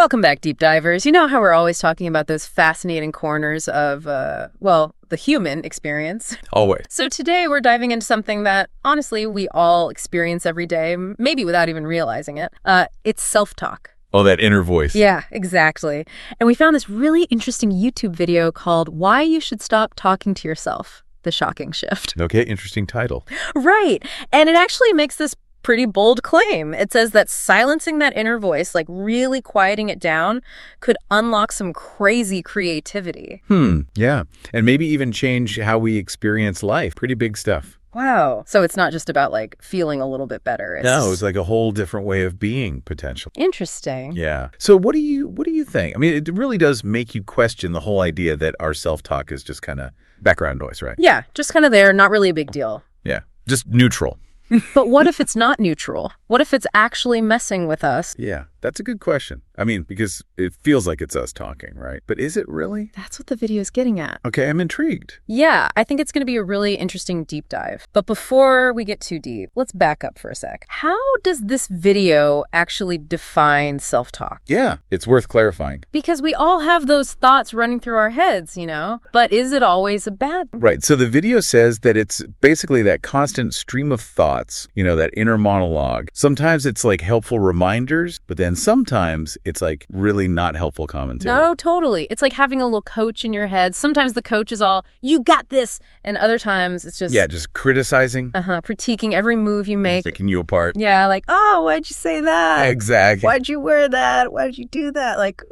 Welcome back, deep divers. You know how we're always talking about those fascinating corners of, well, the human experience. Always. So today we're diving into something that, honestly, we all experience every day, maybe without even realizing it. It's self-talk. Oh, that inner voice. Yeah, exactly. And we found this really interesting YouTube video called Why You Should Stop Talking to Yourself, The Shocking Shift. Okay, interesting title. Right. And it actually makes this pretty bold claim. It says that silencing that inner voice, like really quieting it down, could unlock some crazy creativity. Yeah. And maybe even change how we experience life. Pretty big stuff. Wow. So it's not just about like feeling a little bit better. No, it's like a whole different way of being, potentially. Interesting. Yeah. So what do you think? I mean, it really does make you question the whole idea that our self-talk is just kind of background noise, right? Yeah, just kind of there, not really a big deal. Yeah. Just neutral. But what if it's not neutral? What if it's actually messing with us? Yeah, that's a good question. I mean, because it feels like it's us talking, right? But is it really? That's what the video is getting at. Okay, I'm intrigued. Yeah, I think it's going to be a really interesting deep dive. But before we get too deep, let's back up for a sec. How does this video actually define self-talk? Yeah, it's worth clarifying. Because we all have those thoughts running through our heads, you know? But is it always a bad? Right. So the video says that it's basically that constant stream of thoughts, that inner monologue. Sometimes it's like helpful reminders, but then sometimes it's like really not helpful commentary. No, totally. It's like having a little coach in your head. Sometimes the coach is all, you got this. And other times it's just... Yeah, just criticizing. Critiquing every move you make. Picking you apart. Yeah, like, oh, why'd you say that? Exactly. Why'd you wear that? Why'd you do that? Like,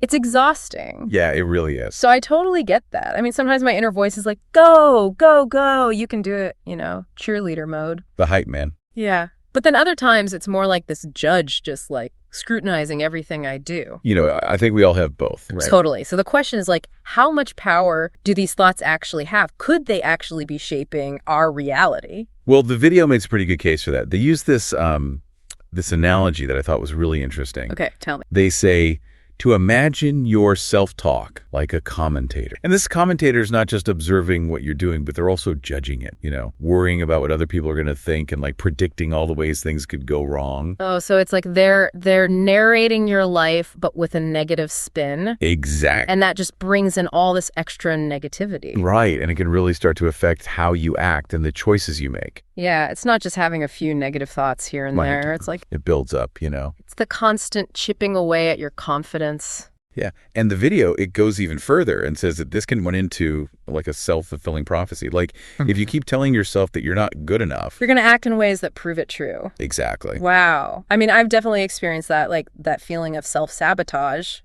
it's exhausting. Yeah, it really is. So I totally get that. I mean, sometimes my inner voice is like, go, go, go. You can do it, cheerleader mode. The hype man. Yeah. But then other times it's more like this judge just like scrutinizing everything I do. I think we all have both. Right? Totally. So the question is like, how much power do these thoughts actually have? Could they actually be shaping our reality? Well, the video makes a pretty good case for that. They use this analogy that I thought was really interesting. Okay, tell me. They say, to imagine your self-talk like a commentator. And this commentator is not just observing what you're doing, but they're also judging it, worrying about what other people are going to think and like predicting all the ways things could go wrong. Oh, so it's like they're narrating your life, but with a negative spin. Exactly. And that just brings in all this extra negativity. Right. And it can really start to affect how you act and the choices you make. Yeah, it's not just having a few negative thoughts here and there. It's like... It builds up, It's the constant chipping away at your confidence. Yeah. And the video, it goes even further and says that this can run into like a self-fulfilling prophecy. Like if you keep telling yourself that you're not good enough, you're going to act in ways that prove it true. Exactly. Wow. I mean, I've definitely experienced that, like that feeling of self-sabotage,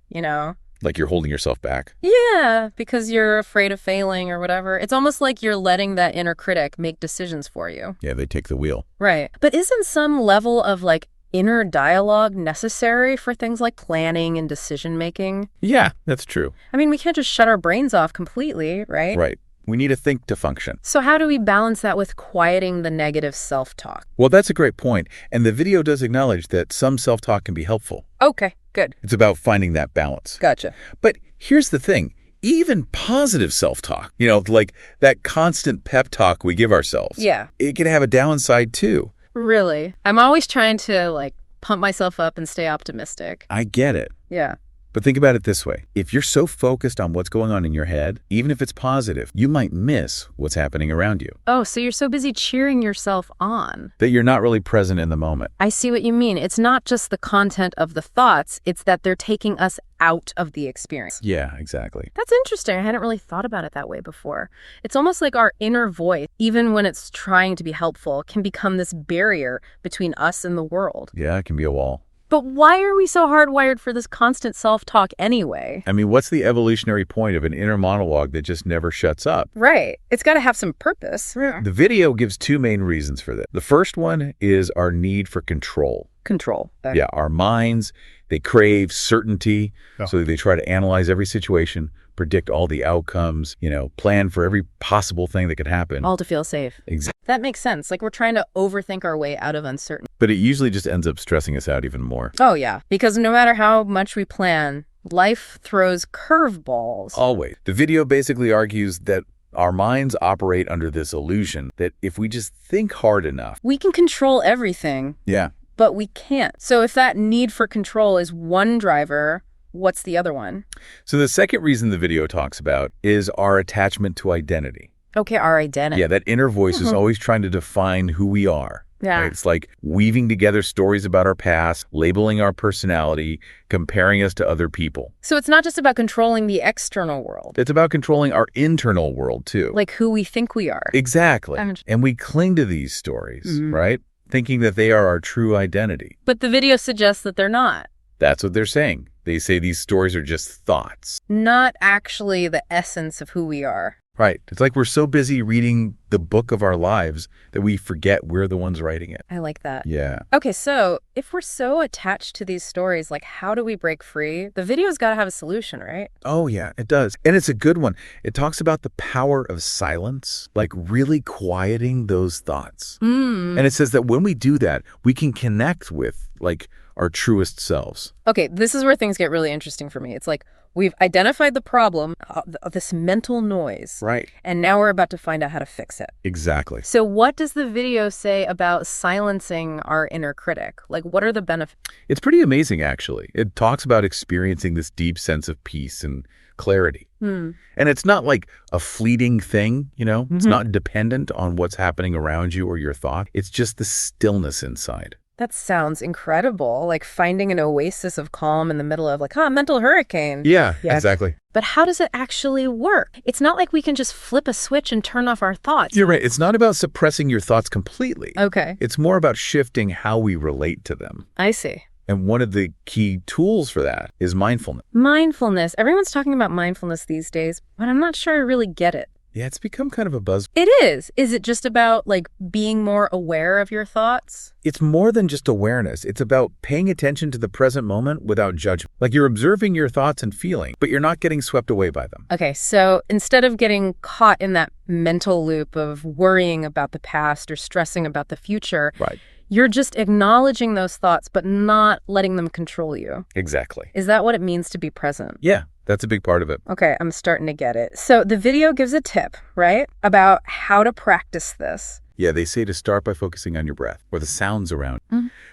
Like you're holding yourself back. Yeah, because you're afraid of failing or whatever. It's almost like you're letting that inner critic make decisions for you. Yeah, they take the wheel. Right. But isn't some level of like inner dialogue necessary for things like planning and decision making? Yeah, that's true. I mean, we can't just shut our brains off completely, right? Right. We need to think to function. So how do we balance that with quieting the negative self-talk? Well, that's a great point. And the video does acknowledge that some self-talk can be helpful. Okay, good. It's about finding that balance. Gotcha. But here's the thing. Even positive self-talk, like that constant pep talk we give ourselves. Yeah. It can have a downside too. Really? I'm always trying to like pump myself up and stay optimistic. I get it. Yeah. But think about it this way. If you're so focused on what's going on in your head, even if it's positive, you might miss what's happening around you. Oh, so you're so busy cheering yourself on that you're not really present in the moment. I see what you mean. It's not just the content of the thoughts, it's that they're taking us out of the experience. Yeah, exactly. That's interesting. I hadn't really thought about it that way before. It's almost like our inner voice, even when it's trying to be helpful, can become this barrier between us and the world. Yeah, it can be a wall. But why are we so hardwired for this constant self-talk anyway? I mean, what's the evolutionary point of an inner monologue that just never shuts up? Right. It's got to have some purpose. The video gives two main reasons for this. The first one is our need for control. Control. Yeah, our minds, they crave certainty, so they try to analyze every situation, predict all the outcomes, plan for every possible thing that could happen. All to feel safe. Exactly. That makes sense. Like we're trying to overthink our way out of uncertainty. But it usually just ends up stressing us out even more. Oh, yeah. Because no matter how much we plan, life throws curveballs. Always. The video basically argues that our minds operate under this illusion that if we just think hard enough, we can control everything. Yeah. But we can't. So if that need for control is one driver, What's the other one? So the second reason the video talks about is our attachment to identity. Okay, our identity. Yeah, that inner voice is always trying to define who we are. Yeah. Right? It's like weaving together stories about our past, labeling our personality, comparing us to other people. So it's not just about controlling the external world. It's about controlling our internal world, too. Like who we think we are. Exactly. And we cling to these stories, right? Thinking that they are our true identity. But the video suggests that they're not. That's what they're saying. They say these stories are just thoughts. Not actually the essence of who we are. Right. It's like we're so busy reading the book of our lives that we forget we're the ones writing it. I like that. Yeah. Okay, so if we're so attached to these stories, like how do we break free? The video's got to have a solution, right? Oh, yeah, it does. And it's a good one. It talks about the power of silence, like really quieting those thoughts. And it says that when we do that, we can connect with like our truest selves. Okay, this is where things get really interesting for me. It's like we've identified the problem of this mental noise. Right. And now we're about to find out how to fix it. Exactly. So what does the video say about silencing our inner critic? Like, what are the benefits? It's pretty amazing, actually. It talks about experiencing this deep sense of peace and clarity. And it's not like a fleeting thing, you know? It's not dependent on what's happening around you or your thought. It's just the stillness inside. That sounds incredible, like finding an oasis of calm in the middle of like, mental hurricane. Yeah, exactly. But how does it actually work? It's not like we can just flip a switch and turn off our thoughts. You're right. It's not about suppressing your thoughts completely. Okay. It's more about shifting how we relate to them. I see. And one of the key tools for that is mindfulness. Mindfulness. Everyone's talking about mindfulness these days, but I'm not sure I really get it. Yeah, it's become kind of a buzz. It is. Is it just about like being more aware of your thoughts? It's more than just awareness. It's about paying attention to the present moment without judgment. Like you're observing your thoughts and feeling, but you're not getting swept away by them. Okay, so instead of getting caught in that mental loop of worrying about the past or stressing about the future, Right. You're just acknowledging those thoughts, but not letting them control you. Exactly. Is that what it means to be present? Yeah, that's a big part of it. Okay, I'm starting to get it. So the video gives a tip, right, about how to practice this. Yeah, they say to start by focusing on your breath or the sounds around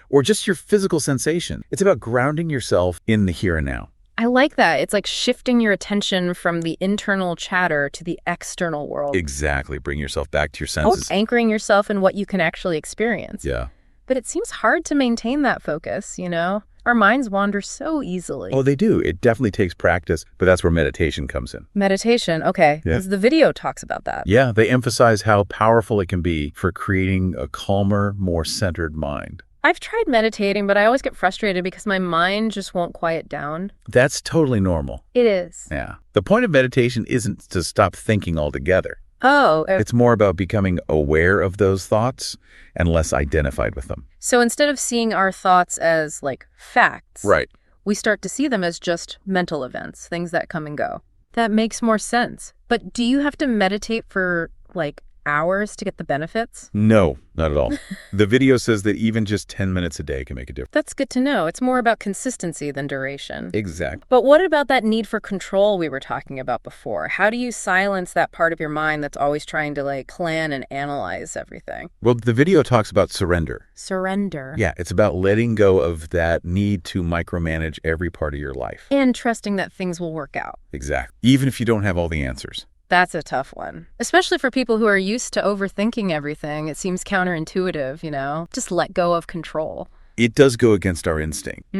or just your physical sensation. It's about grounding yourself in the here and now. I like that. It's like shifting your attention from the internal chatter to the external world. Exactly. Bring yourself back to your senses. Anchoring yourself in what you can actually experience. Yeah. But it seems hard to maintain that focus, you know? Our minds wander so easily. Oh, they do. It definitely takes practice, but that's where meditation comes in. Meditation, okay. Yeah. Because the video talks about that. Yeah, they emphasize how powerful it can be for creating a calmer, more centered mind. I've tried meditating, but I always get frustrated because my mind just won't quiet down. That's totally normal. It is. Yeah. The point of meditation isn't to stop thinking altogether. Oh. It's more about becoming aware of those thoughts and less identified with them. So instead of seeing our thoughts as, like, facts, Right. we start to see them as just mental events, things that come and go. That makes more sense. But do you have to meditate for, like, hours to get the benefits? No, not at all. The video says that even just 10 minutes a day can make a difference. That's good to know. It's more about consistency than duration. Exactly. But what about that need for control we were talking about before? How do you silence that part of your mind that's always trying to, like, plan and analyze everything? Well, the video talks about surrender. Surrender. Yeah, it's about letting go of that need to micromanage every part of your life. And trusting that things will work out. Exactly. Even if you don't have all the answers. That's a tough one. Especially for people who are used to overthinking everything. It seems counterintuitive, you know? Just let go of control. It does go against our instinct.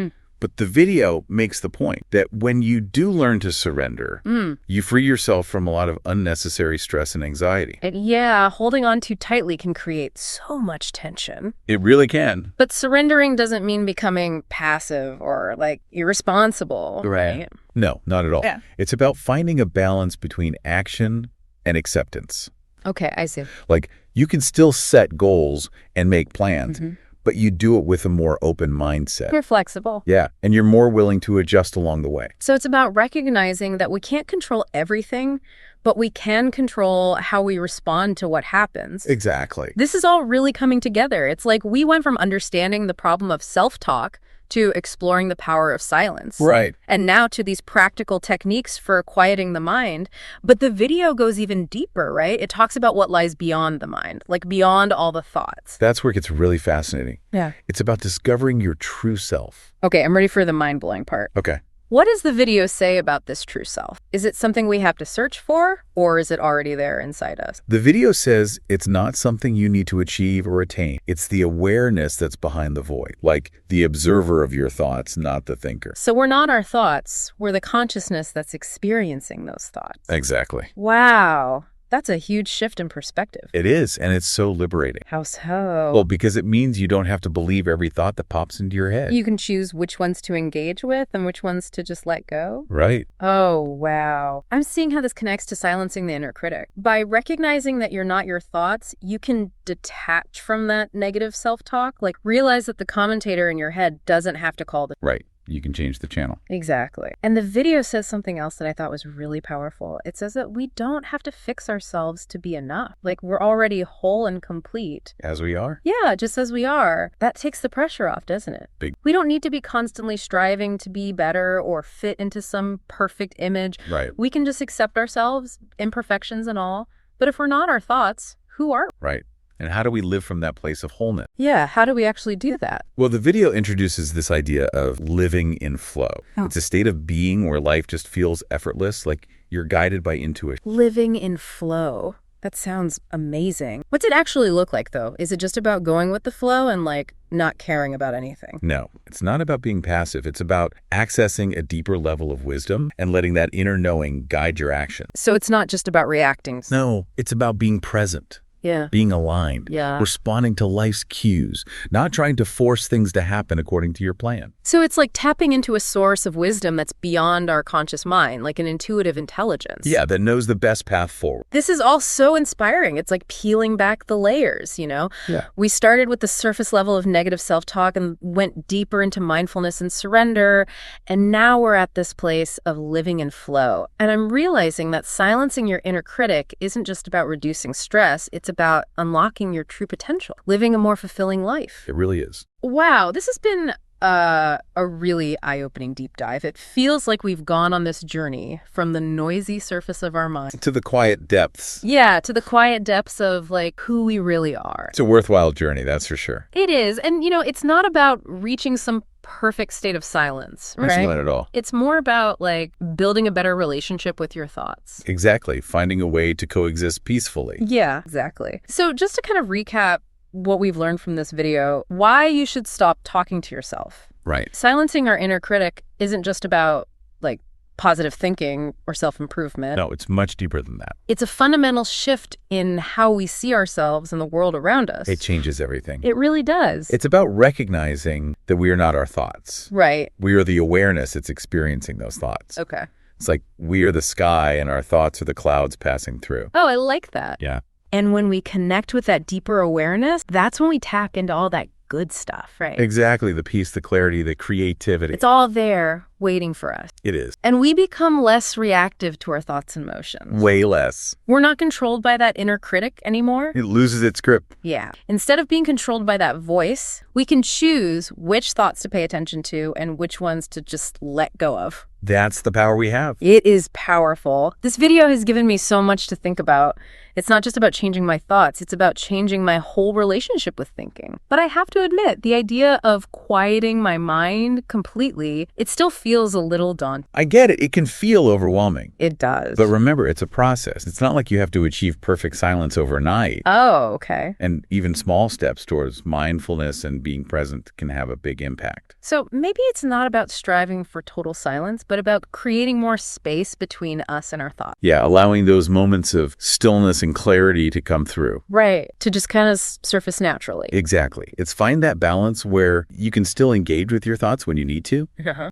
But the video makes the point that when you do learn to surrender, you free yourself from a lot of unnecessary stress and anxiety. Yeah, holding on too tightly can create so much tension. It really can. But surrendering doesn't mean becoming passive or, like, irresponsible. Right? No, not at all. Yeah. It's about finding a balance between action and acceptance. Okay, I see. Like, you can still set goals and make plans, but you do it with a more open mindset. You're flexible. Yeah, and you're more willing to adjust along the way. So it's about recognizing that we can't control everything, but we can control how we respond to what happens. Exactly. This is all really coming together. It's like we went from understanding the problem of self-talk to exploring the power of silence. Right. And now to these practical techniques for quieting the mind. But the video goes even deeper, right? It talks about what lies beyond the mind, like beyond all the thoughts. That's where it gets really fascinating. Yeah. It's about discovering your true self. Okay, I'm ready for the mind-blowing part. Okay. What does the video say about this true self? Is it something we have to search for, or is it already there inside us? The video says it's not something you need to achieve or attain. It's the awareness that's behind the void, like the observer of your thoughts, not the thinker. So we're not our thoughts, we're the consciousness that's experiencing those thoughts. Exactly. Wow. That's a huge shift in perspective. It is, and it's so liberating. How so? Well, because it means you don't have to believe every thought that pops into your head. You can choose which ones to engage with and which ones to just let go? Right. Oh, wow. I'm seeing how this connects to silencing the inner critic. By recognizing that you're not your thoughts, you can detach from that negative self-talk, like realize that the commentator in your head doesn't have to call the... Right. You can change the channel. Exactly. And the video says something else that I thought was really powerful. It says that we don't have to fix ourselves to be enough. Like, we're already whole and complete. As we are? Yeah, just as we are. That takes the pressure off, doesn't it? Big. We don't need to be constantly striving to be better or fit into some perfect image. Right. We can just accept ourselves, imperfections and all. But if we're not our thoughts, who are we? Right. And how do we live from that place of wholeness? Yeah, how do we actually do that? Well, the video introduces this idea of living in flow. Oh. It's a state of being where life just feels effortless, like you're guided by intuition. Living in flow. That sounds amazing. What's it actually look like, though? Is it just about going with the flow and, like, not caring about anything? No, it's not about being passive. It's about accessing a deeper level of wisdom and letting that inner knowing guide your actions. So it's not just about reacting. No, it's about being present. Yeah. Being aligned, Yeah. responding to life's cues, not trying to force things to happen according to your plan. So it's like tapping into a source of wisdom that's beyond our conscious mind, like an intuitive intelligence. Yeah, that knows the best path forward. This is all so inspiring. It's like peeling back the layers, you know? Yeah. We started with the surface level of negative self-talk and went deeper into mindfulness and surrender. And now we're at this place of living in flow. And I'm realizing that silencing your inner critic isn't just about reducing stress. It's about unlocking your true potential, living a more fulfilling life. It really is. Wow, this has been a really eye-opening deep dive. It feels like we've gone on this journey from the noisy surface of our mind. To the quiet depths. Yeah, to the quiet depths of, like, who we really are. It's a worthwhile journey, that's for sure. It is. And, you know, it's not about reaching some perfect state of silence, right? Not at all. It's more about, like, building a better relationship with your thoughts. Exactly. Finding a way to coexist peacefully. Yeah, exactly. So just to kind of recap what we've learned from this video, why you should stop talking to yourself. Right. Silencing our inner critic isn't just about, like, positive thinking or self-improvement. No, it's much deeper than that. It's a fundamental shift in how we see ourselves and the world around us. It changes everything. It really does. It's about recognizing that we are not our thoughts. Right. We are the awareness that's experiencing those thoughts. Okay. It's like we are the sky and our thoughts are the clouds passing through. Oh, I like that. Yeah. And when we connect with that deeper awareness, that's when we tap into all that good stuff, right? Exactly. The peace, the clarity, the creativity. It's all there waiting for us. It is. And we become less reactive to our thoughts and emotions. Way less. We're not controlled by that inner critic anymore. It loses its grip. Yeah. Instead of being controlled by that voice, we can choose which thoughts to pay attention to and which ones to just let go of. That's the power we have. It is powerful. This video has given me so much to think about. It's not just about changing my thoughts, it's about changing my whole relationship with thinking. But I have to admit, the idea of quieting my mind completely, it still feels a little daunting. I get it. It can feel overwhelming. It does. But remember, it's a process. It's not like you have to achieve perfect silence overnight. Oh, okay. And even small steps towards mindfulness and being present can have a big impact. So maybe it's not about striving for total silence, but about creating more space between us and our thoughts. Yeah, allowing those moments of stillness and clarity to come through. Right. To just kind of surface naturally. Exactly. It's find that balance where you can still engage with your thoughts when you need to,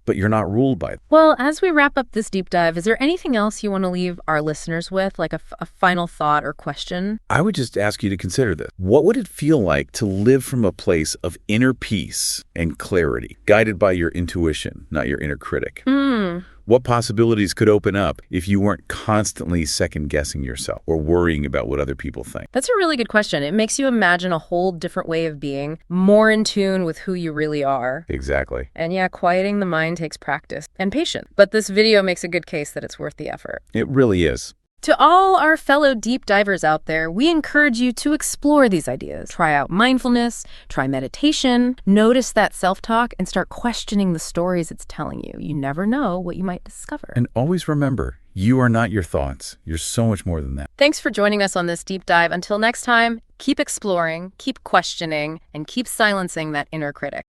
but you're not ruled by them. Well, as we wrap up this deep dive, is there anything else you want to leave our listeners with, like a final thought or question? I would just ask you to consider this. What would it feel like to live from a place of inner peace and clarity, guided by your intuition, not your inner critic? What possibilities could open up if you weren't constantly second-guessing yourself or worrying about what other people think? That's a really good question. It makes you imagine a whole different way of being, more in tune with who you really are. Exactly. And yeah, quieting the mind takes practice and patience. But this video makes a good case that it's worth the effort. It really is. To all our fellow deep divers out there, we encourage you to explore these ideas. Try out mindfulness, try meditation, notice that self-talk, and start questioning the stories it's telling you. You never know what you might discover. And always remember, you are not your thoughts. You're so much more than that. Thanks for joining us on this deep dive. Until next time, keep exploring, keep questioning, and keep silencing that inner critic.